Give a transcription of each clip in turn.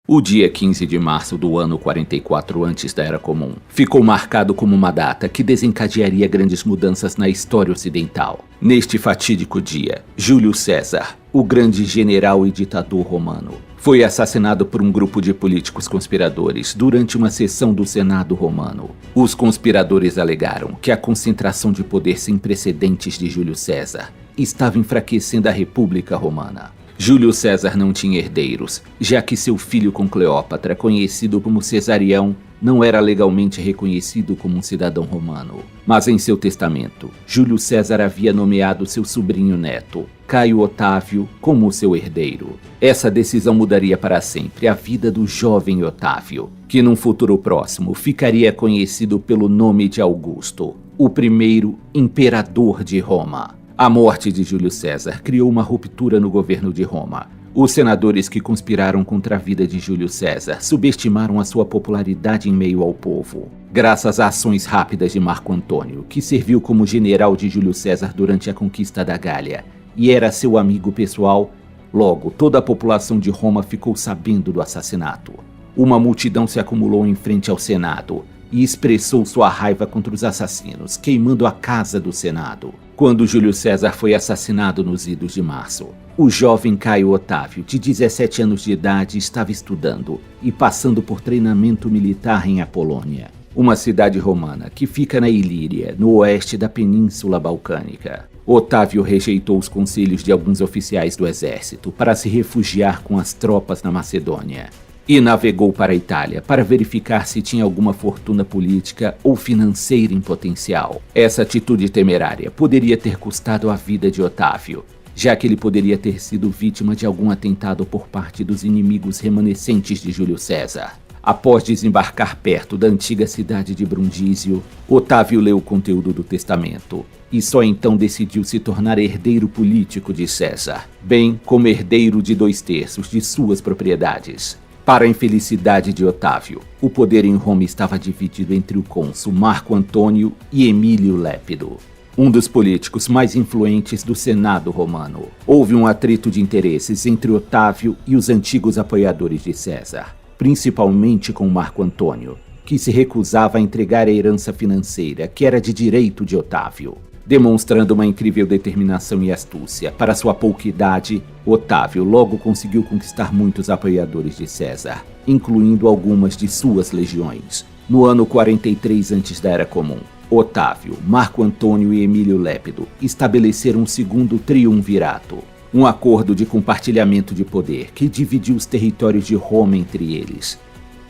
O dia 15 de março do ano 44 antes da Era Comum ficou marcado como uma data que desencadearia grandes mudanças na história ocidental. Neste fatídico dia, Júlio César, o grande general e ditador romano, foi assassinado por um grupo de políticos conspiradores durante uma sessão do Senado romano. Os conspiradores alegaram que a concentração de poder sem precedentes de Júlio César estava enfraquecendo a República Romana. Júlio César não tinha herdeiros, já que seu filho com Cleópatra, conhecido como Cesarião, não era legalmente reconhecido como um cidadão romano. Mas em seu testamento, Júlio César havia nomeado seu sobrinho neto, Caio Otávio, como seu herdeiro. Essa decisão mudaria para sempre a vida do jovem Otávio, que num futuro próximo ficaria conhecido pelo nome de Augusto, o primeiro imperador de Roma. A morte de Júlio César criou uma ruptura no governo de Roma. Os senadores que conspiraram contra a vida de Júlio César subestimaram a sua popularidade em meio ao povo. Graças a ações rápidas de Marco Antônio, que serviu como general de Júlio César durante a conquista da Gália e era seu amigo pessoal, logo toda a população de Roma ficou sabendo do assassinato. Uma multidão se acumulou em frente ao Senado e expressou sua raiva contra os assassinos, queimando a casa do Senado. Quando Júlio César foi assassinado nos idos de março, o jovem Caio Otávio, de 17 anos de idade, estava estudando e passando por treinamento militar em Apolônia, uma cidade romana que fica na Ilíria, no oeste da Península Balcânica. Otávio rejeitou os conselhos de alguns oficiais do exército para se refugiar com as tropas na Macedônia e navegou para a Itália para verificar se tinha alguma fortuna política ou financeira em potencial. Essa atitude temerária poderia ter custado a vida de Otávio, já que ele poderia ter sido vítima de algum atentado por parte dos inimigos remanescentes de Júlio César. Após desembarcar perto da antiga cidade de Brundísio, Otávio leu o conteúdo do testamento e só então decidiu se tornar herdeiro político de César, bem como herdeiro de 2/3 de suas propriedades. Para a infelicidade de Otávio, o poder em Roma estava dividido entre o cônsul Marco Antônio e Emílio Lépido, um dos políticos mais influentes do Senado romano. Houve um atrito de interesses entre Otávio e os antigos apoiadores de César, principalmente com Marco Antônio, que se recusava a entregar a herança financeira que era de direito de Otávio. Demonstrando uma incrível determinação e astúcia para sua pouca idade, Otávio logo conseguiu conquistar muitos apoiadores de César, incluindo algumas de suas legiões. No ano 43 antes da Era Comum, Otávio, Marco Antônio e Emílio Lépido estabeleceram um segundo triunvirato, um acordo de compartilhamento de poder que dividiu os territórios de Roma entre eles.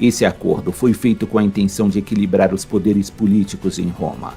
Esse acordo foi feito com a intenção de equilibrar os poderes políticos em Roma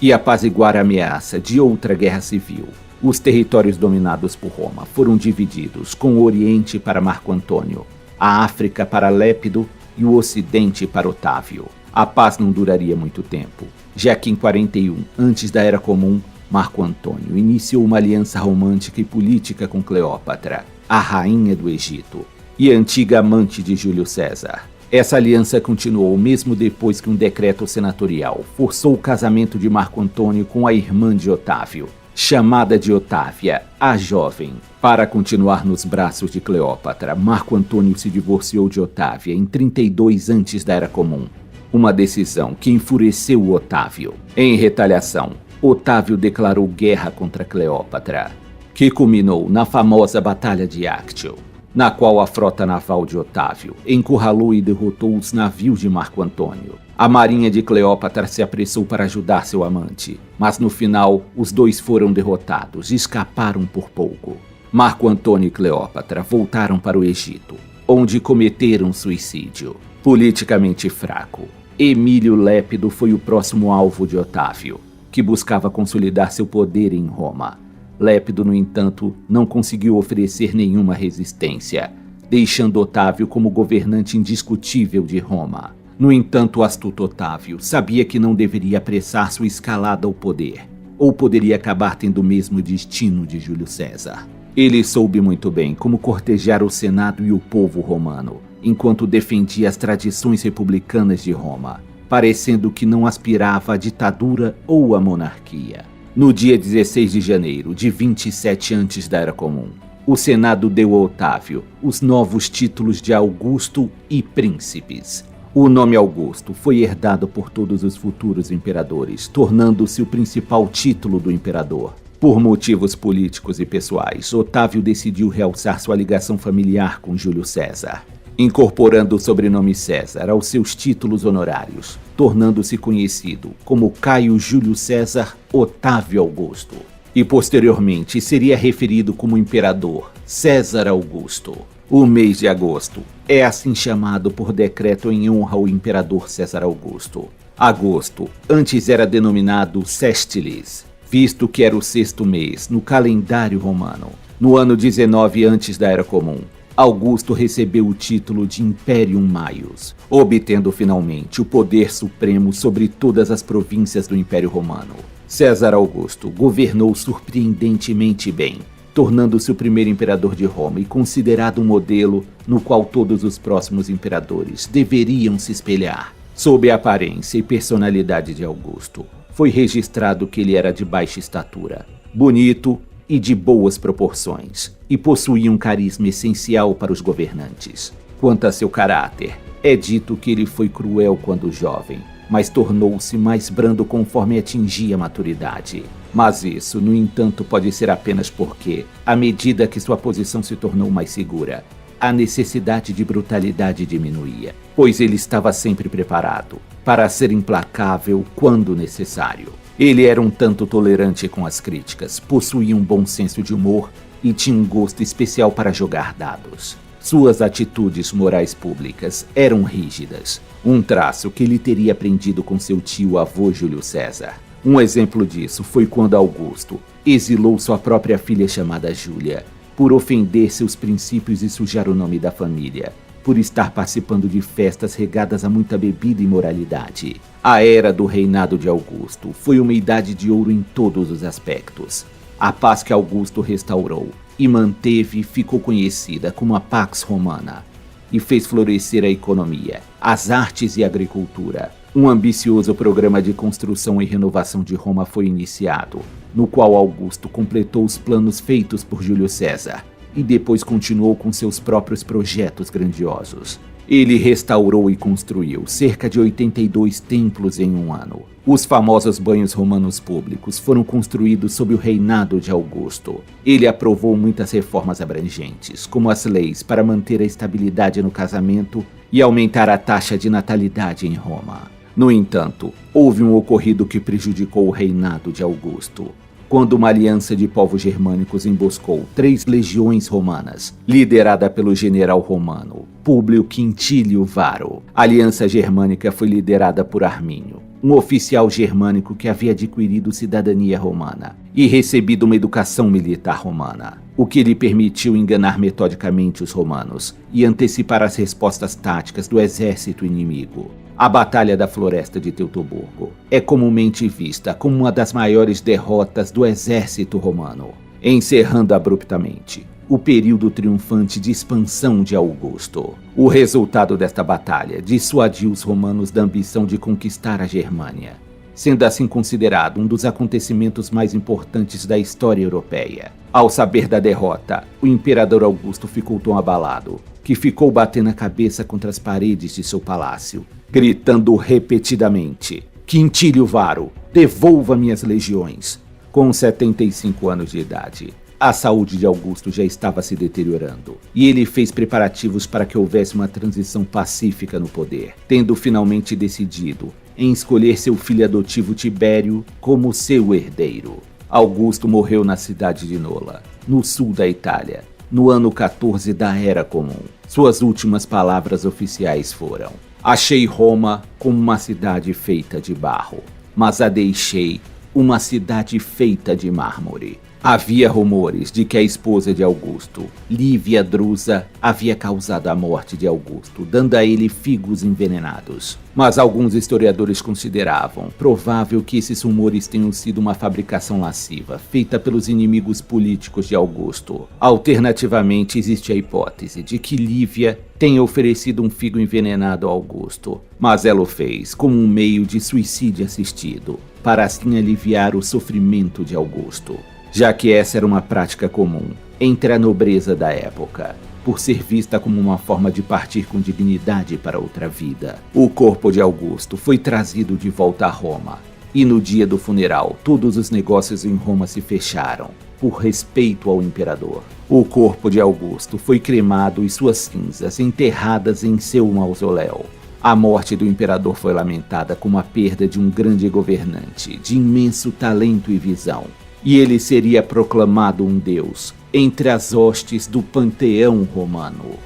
e apaziguar a ameaça de outra guerra civil. Os territórios dominados por Roma foram divididos, com o Oriente para Marco Antônio, a África para Lépido e o Ocidente para Otávio. A paz não duraria muito tempo, já que em 41, antes da Era Comum, Marco Antônio iniciou uma aliança romântica e política com Cleópatra, a rainha do Egito, e antiga amante de Júlio César. Essa aliança continuou mesmo depois que um decreto senatorial forçou o casamento de Marco Antônio com a irmã de Otávio, chamada de Otávia, a jovem. Para continuar nos braços de Cleópatra, Marco Antônio se divorciou de Otávia em 32 antes da Era Comum, uma decisão que enfureceu Otávio. Em retaliação, Otávio declarou guerra contra Cleópatra, que culminou na famosa Batalha de Actio, na qual a frota naval de Otávio encurralou e derrotou os navios de Marco Antônio. A marinha de Cleópatra se apressou para ajudar seu amante, mas no final os dois foram derrotados e escaparam por pouco. Marco Antônio e Cleópatra voltaram para o Egito, onde cometeram suicídio. Politicamente fraco, Emílio Lépido foi o próximo alvo de Otávio, que buscava consolidar seu poder em Roma. Lépido, no entanto, não conseguiu oferecer nenhuma resistência, deixando Otávio como governante indiscutível de Roma. No entanto, o astuto Otávio sabia que não deveria apressar sua escalada ao poder, ou poderia acabar tendo o mesmo destino de Júlio César. Ele soube muito bem como cortejar o Senado e o povo romano, enquanto defendia as tradições republicanas de Roma, parecendo que não aspirava à ditadura ou à monarquia. No dia 16 de janeiro de 27 antes da Era Comum, o Senado deu a Otávio os novos títulos de Augusto e Príncipes. O nome Augusto foi herdado por todos os futuros imperadores, tornando-se o principal título do imperador. Por motivos políticos e pessoais, Otávio decidiu realçar sua ligação familiar com Júlio César, incorporando o sobrenome César aos seus títulos honorários, tornando-se conhecido como Caio Júlio César Otávio Augusto. E posteriormente seria referido como imperador César Augusto. O mês de agosto é assim chamado por decreto em honra ao imperador César Augusto. Agosto antes era denominado Sestilis, visto que era o sexto mês no calendário romano. No ano 19 antes da Era Comum, Augusto recebeu o título de Imperium Maius, obtendo finalmente o poder supremo sobre todas as províncias do Império Romano. César Augusto governou surpreendentemente bem, tornando-se o primeiro imperador de Roma e considerado um modelo no qual todos os próximos imperadores deveriam se espelhar. Sob a aparência e personalidade de Augusto, foi registrado que ele era de baixa estatura, bonito e de boas proporções, e possuía um carisma essencial para os governantes. Quanto a seu caráter, é dito que ele foi cruel quando jovem, mas tornou-se mais brando conforme atingia a maturidade. Mas isso, no entanto, pode ser apenas porque, à medida que sua posição se tornou mais segura, a necessidade de brutalidade diminuía, pois ele estava sempre preparado para ser implacável quando necessário. Ele era um tanto tolerante com as críticas, possuía um bom senso de humor e tinha um gosto especial para jogar dados. Suas atitudes morais públicas eram rígidas, um traço que ele teria aprendido com seu tio-avô Júlio César. Um exemplo disso foi quando Augusto exilou sua própria filha chamada Júlia, por ofender seus princípios e sujar o nome da família, por estar participando de festas regadas a muita bebida e imoralidade. A era do reinado de Augusto foi uma idade de ouro em todos os aspectos. A paz que Augusto restaurou e manteve ficou conhecida como a Pax Romana, e fez florescer a economia, as artes e a agricultura. Um ambicioso programa de construção e renovação de Roma foi iniciado, no qual Augusto completou os planos feitos por Júlio César e depois continuou com seus próprios projetos grandiosos. Ele restaurou e construiu cerca de 82 templos em um ano. Os famosos banhos romanos públicos foram construídos sob o reinado de Augusto. Ele aprovou muitas reformas abrangentes, como as leis para manter a estabilidade no casamento e aumentar a taxa de natalidade em Roma. No entanto, houve um ocorrido que prejudicou o reinado de Augusto, quando uma aliança de povos germânicos emboscou 3 legiões romanas, liderada pelo general romano Públio Quintílio Varo. A aliança germânica foi liderada por Armínio, um oficial germânico que havia adquirido cidadania romana e recebido uma educação militar romana, o que lhe permitiu enganar metodicamente os romanos e antecipar as respostas táticas do exército inimigo. A Batalha da Floresta de Teutoburgo é comumente vista como uma das maiores derrotas do exército romano, encerrando abruptamente o período triunfante de expansão de Augusto. O resultado desta batalha dissuadiu os romanos da ambição de conquistar a Germânia, sendo assim considerado um dos acontecimentos mais importantes da história europeia. Ao saber da derrota, o imperador Augusto ficou tão abalado que ficou batendo a cabeça contra as paredes de seu palácio, gritando repetidamente: Quintílio Varo, devolva minhas legiões! Com 75 anos de idade, a saúde de Augusto já estava se deteriorando, e ele fez preparativos para que houvesse uma transição pacífica no poder, tendo finalmente decidido em escolher seu filho adotivo Tibério como seu herdeiro. Augusto morreu na cidade de Nola, no sul da Itália, no ano 14 da Era Comum. Suas últimas palavras oficiais foram: achei Roma como uma cidade feita de barro, mas a deixei uma cidade feita de mármore. Havia rumores de que a esposa de Augusto, Lívia Drusa, havia causado a morte de Augusto, dando a ele figos envenenados. Mas alguns historiadores consideravam provável que esses rumores tenham sido uma fabricação lasciva, feita pelos inimigos políticos de Augusto. Alternativamente, existe a hipótese de que Lívia tenha oferecido um figo envenenado a Augusto, mas ela o fez como um meio de suicídio assistido, para assim aliviar o sofrimento de Augusto. Já que essa era uma prática comum, entre a nobreza da época, por ser vista como uma forma de partir com dignidade para outra vida. O corpo de Augusto foi trazido de volta a Roma, e no dia do funeral todos os negócios em Roma se fecharam, por respeito ao imperador. O corpo de Augusto foi cremado e suas cinzas enterradas em seu mausoléu. A morte do imperador foi lamentada como a perda de um grande governante, de imenso talento e visão, e ele seria proclamado um deus entre as hostes do panteão romano.